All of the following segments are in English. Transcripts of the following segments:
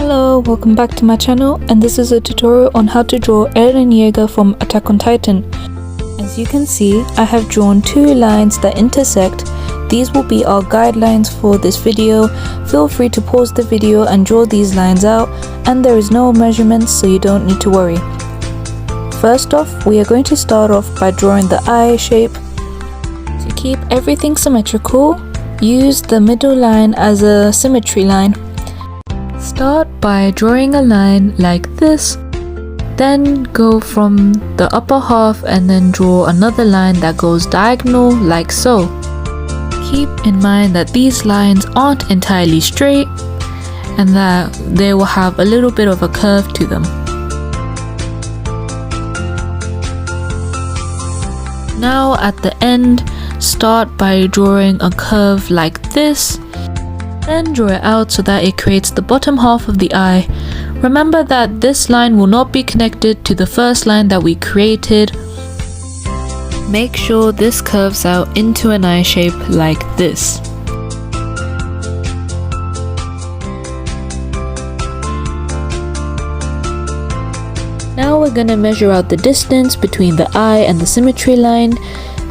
Hello, welcome back to my channel, and this is a tutorial on how to draw Eren Yeager from Attack on Titan. As you can see, I have drawn two lines that intersect. These will be our guidelines for this video. Feel free to pause the video and draw these lines out, and there is no measurements, so you don't need to worry. First off, we are going to start off by drawing the eye shape. To keep everything symmetrical, use the middle line as a symmetry line. Start by drawing a line like this, then go from the upper half and then draw another line that goes diagonal like so. Keep in mind that these lines aren't entirely straight and that they will have a little bit of a curve to them. Now at the end, start by drawing a curve like this. Then draw it out so that it creates the bottom half of the eye. Remember that this line will not be connected to the first line that we created. Make sure this curves out into an eye shape like this. Now we're going to measure out the distance between the eye and the symmetry line.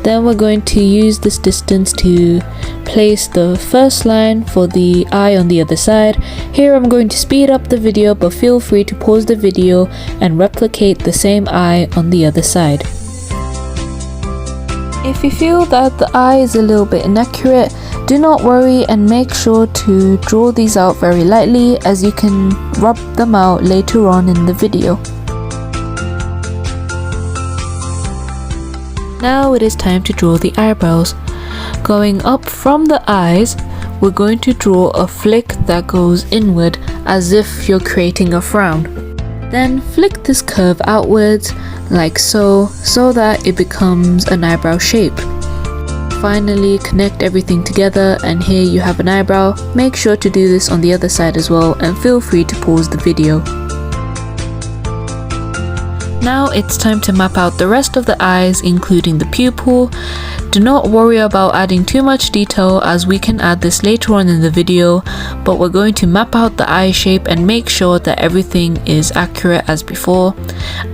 Then we're going to use this distance to place the first line for the eye on the other side. Here I'm going to speed up the video, but feel free to pause the video and replicate the same eye on the other side. If you feel that the eye is a little bit inaccurate, do not worry and make sure to draw these out very lightly, as you can rub them out later on in the video. Now it is time to draw the eyebrows. Going up from the eyes, we're going to draw a flick that goes inward as if you're creating a frown. Then flick this curve outwards like so that it becomes an eyebrow shape. Finally, connect everything together and here you have an eyebrow. Make sure to do this on the other side as well, and feel free to pause the video. Now it's time to map out the rest of the eyes, including the pupil. Do not worry about adding too much detail, as we can add this later on in the video, but we're going to map out the eye shape and make sure that everything is accurate as before.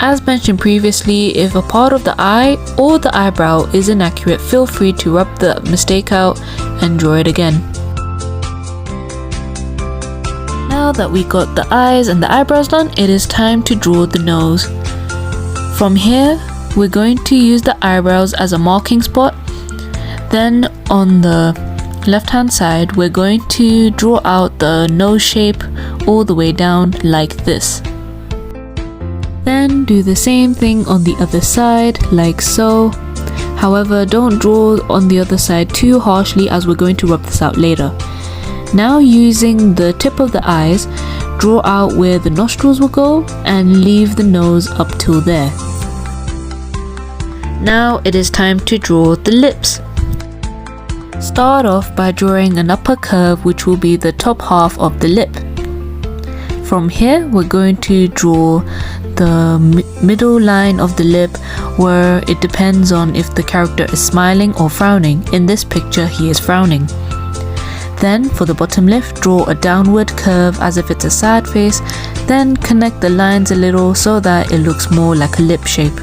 As mentioned previously, if a part of the eye or the eyebrow is inaccurate, feel free to rub the mistake out and draw it again. Now that we got the eyes and the eyebrows done, it is time to draw the nose. From here, we're going to use the eyebrows as a marking spot. Then on the left hand side, we're going to draw out the nose shape all the way down like this. Then do the same thing on the other side like so. However, don't draw on the other side too harshly, as we're going to rub this out later. Now using the tip of the eyes, draw out where the nostrils will go and leave the nose up till there. Now it is time to draw the lips. Start off by drawing an upper curve, which will be the top half of the lip. From here, we're going to draw the middle line of the lip, where it depends on if the character is smiling or frowning. In this picture, he is frowning. Then for the bottom lip, draw a downward curve as if it's a sad face, then connect the lines a little so that it looks more like a lip shape.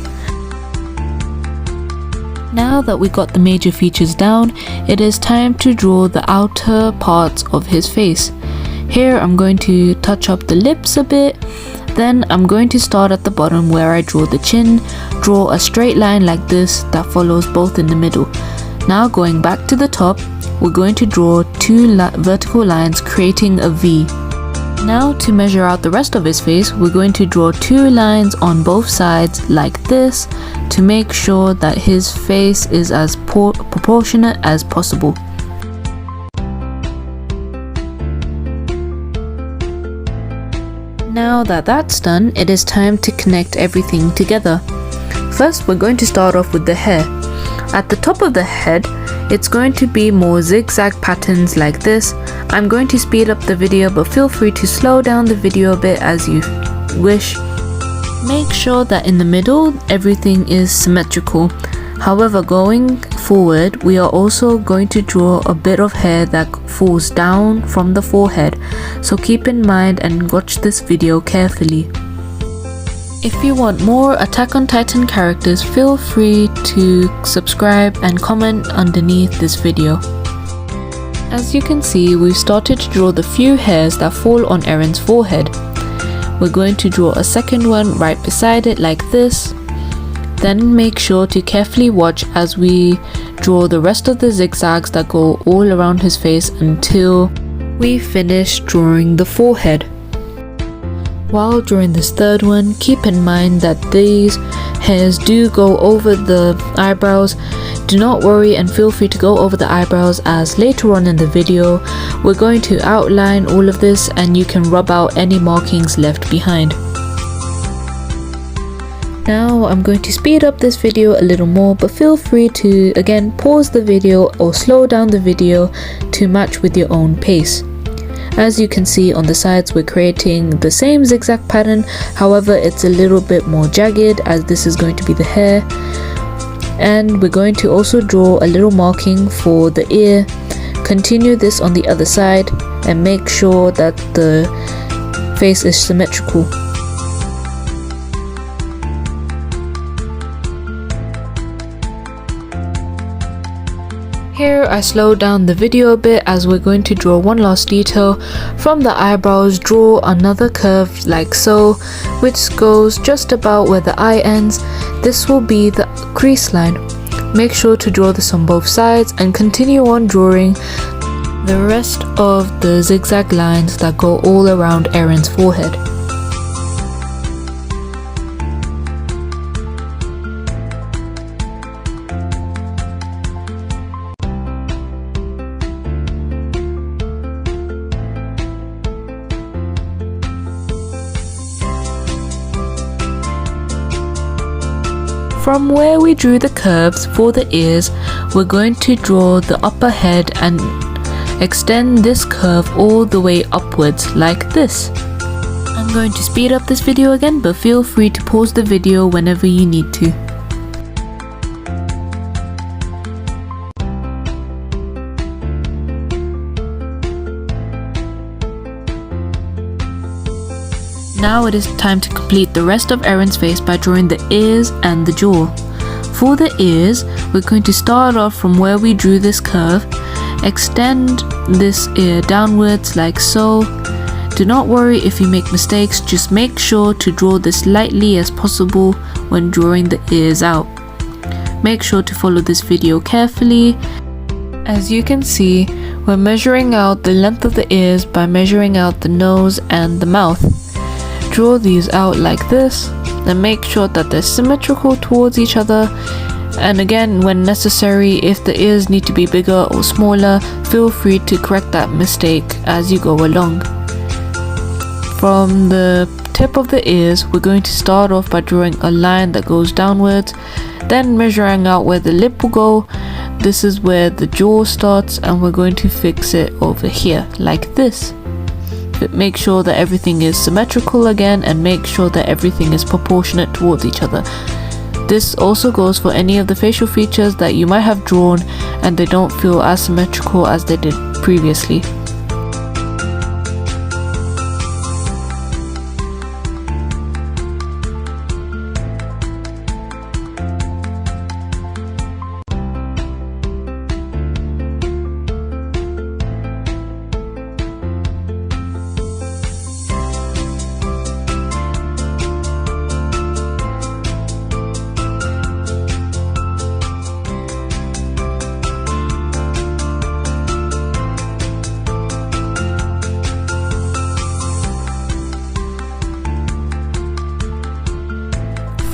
Now that we got the major features down, it is time to draw the outer parts of his face. Here I'm going to touch up the lips a bit, then I'm going to start at the bottom where I draw the chin, draw a straight line like this that follows both in the middle. Now going back to the top, we're going to draw two vertical lines creating a V. Now to measure out the rest of his face, we're going to draw two lines on both sides like this to make sure that his face is as proportionate as possible. Now that that's done, it is time to connect everything together. First, we're going to start off with the hair. At the top of the head, it's going to be more zigzag patterns like this. I'm going to speed up the video, but feel free to slow down the video a bit as you wish. Make sure that in the middle everything is symmetrical. However, going forward, we are also going to draw a bit of hair that falls down from the forehead, so keep in mind and watch this video carefully. If you want more Attack on Titan characters, feel free to subscribe and comment underneath this video. As you can see, we've started to draw the few hairs that fall on Eren's forehead. We're going to draw a second one right beside it like this. Then make sure to carefully watch as we draw the rest of the zigzags that go all around his face until we finish drawing the forehead. While drawing this third one, keep in mind that these hairs do go over the eyebrows. Do not worry and feel free to go over the eyebrows, as later on in the video we're going to outline all of this and you can rub out any markings left behind. Now I'm going to speed up this video a little more, but feel free to again pause the video or slow down the video to match with your own pace. As you can see on the sides, we're creating the same zigzag pattern, however it's a little bit more jagged as this is going to be the hair. And we're going to also draw a little marking for the ear. Continue this on the other side and make sure that the face is symmetrical. Here I slowed down the video a bit as we're going to draw one last detail. From the eyebrows, draw another curve like so, which goes just about where the eye ends. This will be the crease line. Make sure to draw this on both sides and continue on drawing the rest of the zigzag lines that go all around Eren's forehead. From where we drew the curves for the ears, we're going to draw the upper head and extend this curve all the way upwards like this. I'm going to speed up this video again, but feel free to pause the video whenever you need to. Now it is time to complete the rest of Eren's face by drawing the ears and the jaw. For the ears, we're going to start off from where we drew this curve, extend this ear downwards like so. Do not worry if you make mistakes, just make sure to draw this lightly as possible when drawing the ears out. Make sure to follow this video carefully. As you can see, we're measuring out the length of the ears by measuring out the nose and the mouth. Draw these out like this and make sure that they're symmetrical towards each other, and again, when necessary, if the ears need to be bigger or smaller, feel free to correct that mistake as you go along. From the tip of the ears, we're going to start off by drawing a line that goes downwards, then measuring out where the lip will go. This is where the jaw starts and we're going to fix it over here like this. Make sure that everything is symmetrical again, and make sure that everything is proportionate towards each other. This also goes for any of the facial features that you might have drawn and they don't feel as symmetrical as they did previously.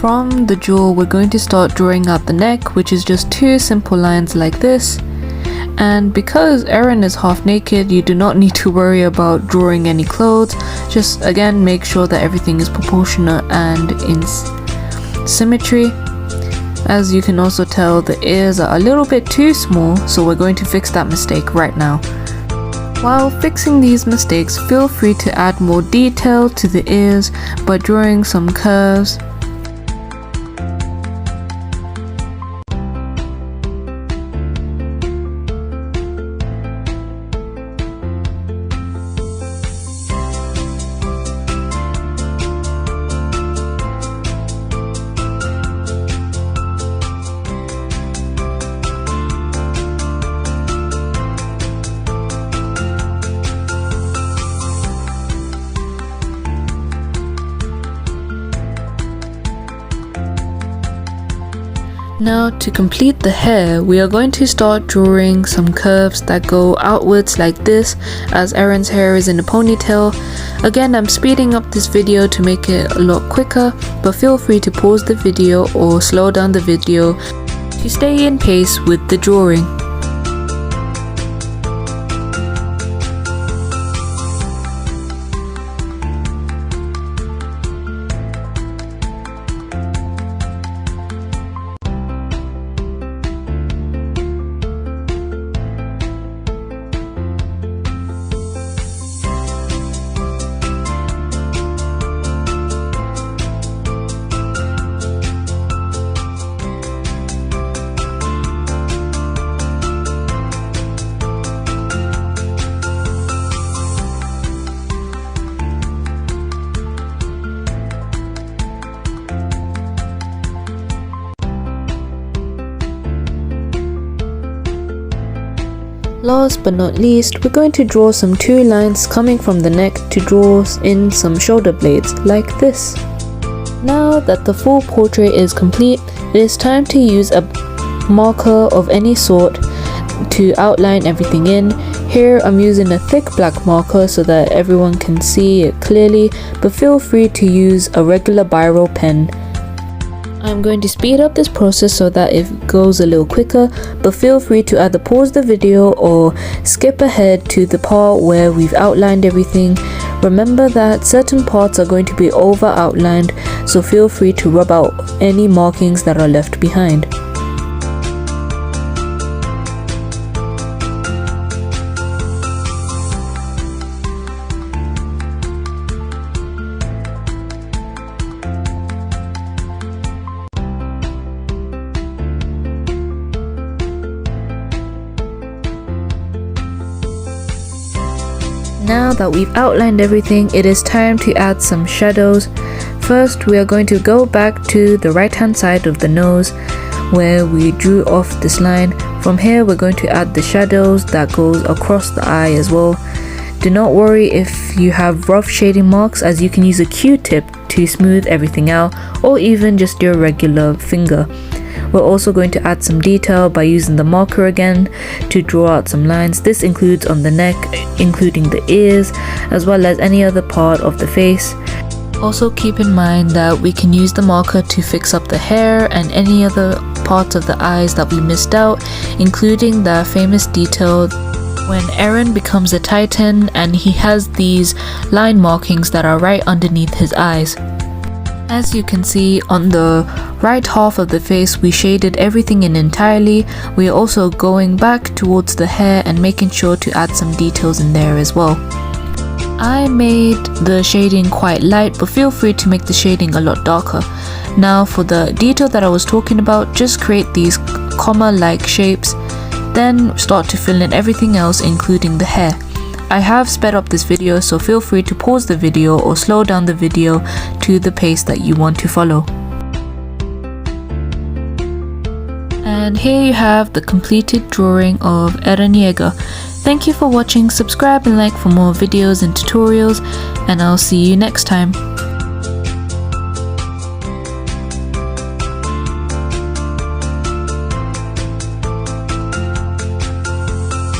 From the jaw, we're going to start drawing out the neck, which is just two simple lines like this. And because Eren is half naked, you do not need to worry about drawing any clothes. Just again, make sure that everything is proportionate and in symmetry. As you can also tell, the ears are a little bit too small, so we're going to fix that mistake right now. While fixing these mistakes, feel free to add more detail to the ears by drawing some curves. Now to complete the hair, we are going to start drawing some curves that go outwards like this, as Eren's hair is in a ponytail. Again, I'm speeding up this video to make it a lot quicker, but feel free to pause the video or slow down the video to stay in pace with the drawing. Last but not least, we're going to draw some 2 lines coming from the neck to draw in some shoulder blades like this. Now that the full portrait is complete, it is time to use a marker of any sort to outline everything in. Here I'm using a thick black marker so that everyone can see it clearly, but feel free to use a regular biro pen. I'm going to speed up this process so that it goes a little quicker, but feel free to either pause the video or skip ahead to the part where we've outlined everything. Remember that certain parts are going to be over outlined, so feel free to rub out any markings that are left behind. Now that we've outlined everything, it is time to add some shadows. First, we are going to go back to the right hand side of the nose where we drew off this line. From here, we're going to add the shadows that goes across the eye as well. Do not worry if you have rough shading marks, as you can use a Q-tip to smooth everything out, or even just your regular finger. We're also going to add some detail by using the marker again to draw out some lines. This includes on the neck, including the ears, as well as any other part of the face. Also keep in mind that we can use the marker to fix up the hair and any other parts of the eyes that we missed out, including the famous detail when Eren becomes a Titan and he has these line markings that are right underneath his eyes. As you can see, on the right half of the face we shaded everything in entirely. We are also going back towards the hair and making sure to add some details in there as well. I made the shading quite light, but feel free to make the shading a lot darker. Now for the detail that I was talking about, just create these comma-like shapes, then start to fill in everything else including the hair. I have sped up this video, so feel free to pause the video or slow down the video to the pace that you want to follow. And here you have the completed drawing of Eren Yeager. Thank you for watching, subscribe and like for more videos and tutorials, and I'll see you next time.